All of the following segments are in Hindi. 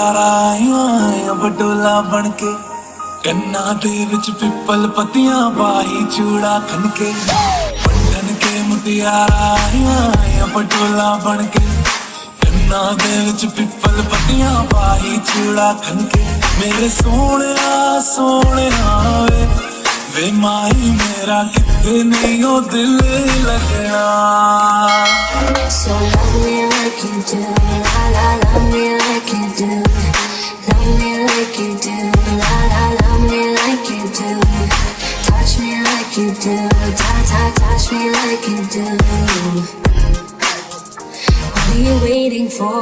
मुटियारा आया बडोला बनके कन्ना दे विच पिपल पत्तियां पाई चूड़ा खनके बंधन के मुटियारा आया बडोला बनके कन्ना दे विच पिपल पत्तियां पाई चूड़ा खनके मेरे सोहणिया सोहणिया वे माही मेरा किते नहीं ओ दिल लगना So love me like you do, la la, love me like you do, love me like you do, la la, love me like you do, touch me like you do, touch me like you do. What are you waiting for?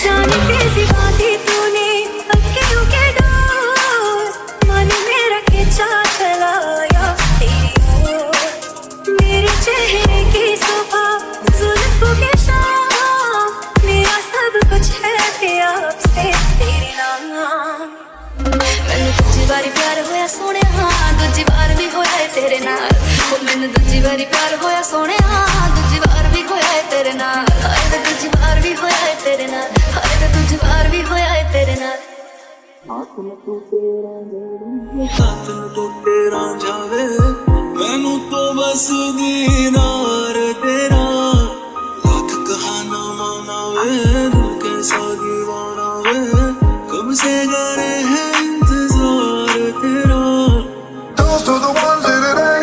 जाने कैसी बातें तूने अखियों के डोर मन मेरा खिंचा चलाया तेरी ओर मेरे चेहरे की सुबह जुल्फों के शाम मेरा सब कुछ है आपसे तेरे नाम मैनू दूजी बारी प्यार होया सोने हाँ दूजी बार भी होया है तेरे नाल वो मैनू दूजी बारी प्यार होया सोने हाँ दूजी बार भी होया है तेरे नाल हाय वे दूजी बार भी होया है तेरे नाल हाय वे दूजी बार भी होया है तेरे नाल हाथ में तो तेरा जावे मैनू तो बस दीदार तेरा लाख कहाना माना वे दिल कैसा दीवाना वे कब से करे है इंतजार तेरा Toast to the ones in today,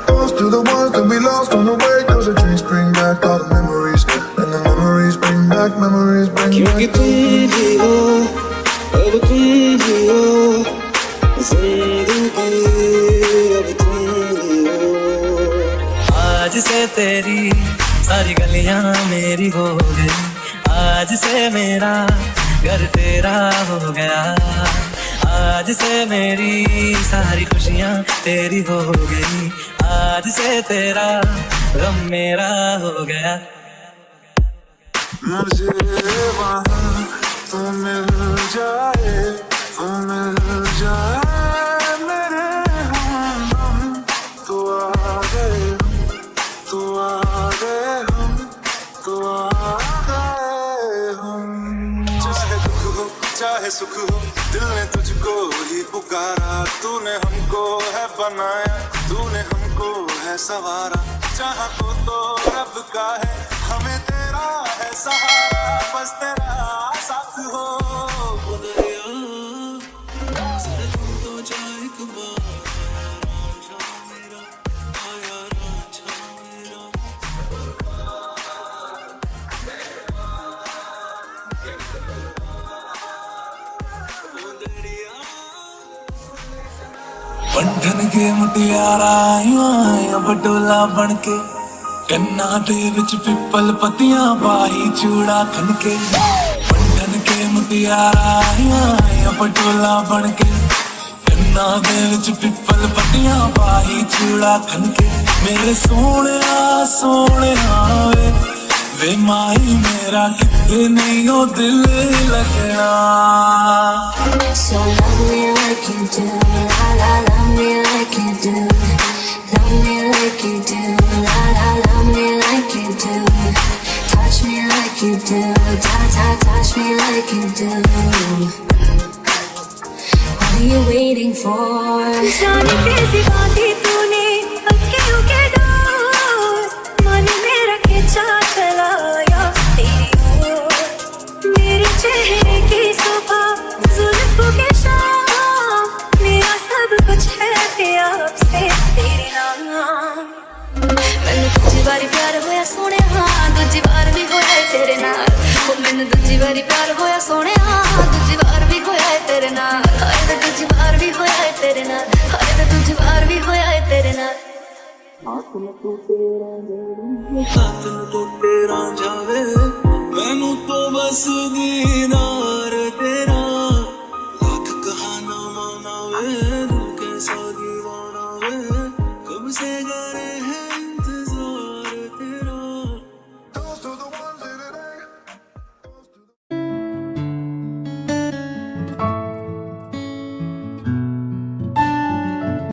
toast to the ones that we lost on the way. 'Cause the drinks bring back all the memories, and the memories bring back, memories bring क्योंकि back. तुम ही हो अब तुम ही हो जिंदगी अब तुम ही हो आज से तेरी सारी गलियां मेरी हो गई आज से मेरा घर तेरा हो गया आज से मेरी सारी खुशियां तेरी हो गई आज से तेरा गम मेरा हो गया मुझे वहाँ तू मिल जाए, तू मिल जाए मेरे हम तू आ गए, तू आ गए हम, तू आ गए हम। चाहे दुख हो चाहे सुख हो दिल ने तुझको ही पुकारा तूने हमको है बनाया तूने हमको है सवारा चाहा तो रब का है हमें तेरा है सहारा बस तेरा साथ हो दरिया सर तुम तो जाए एक बार रांझा मेरा आया रांझा मेरा बंधन के मुटियारा आया बडोला बनके कन्ना दे विच पिपल पत्तियां पाई चूड़ा खनके बंधन के मुटियारा आया बडोला बनके कन्ना दे विच पिपल पत्तियां पाई चूड़ा खनके मेरे सोहणिया सोहणिया वे माही मेरा किते नहीं ओ दिल लगना So love me like you do, la la, love me like you do, love me like you do, la la, love me like you do, touch me like you do, touch me like you do. What are you waiting for? जाने कैसी बातें तूने अखियों के डोर मन मेरा खिंचा चलाया तेरी ओर मेरे चेहरे की सुबह जुल्फों के शाम मेरा सब कुछ है आपसे तेरे नाम मैनू दूजी बारी प्यार होया सोने हाँ दूजी बार भी होया है तेरे नाल वो मैनू दूजी बारी प्यार होया सोने हाँ दूजी बार भी होया है तेरे नाल हाय वे दूजी बार भी होया है तेरे नाल हाय वे दूजी बार भी होया है तेरे नाल हाथ में तो तेरा जावे मैनू तो बस दीना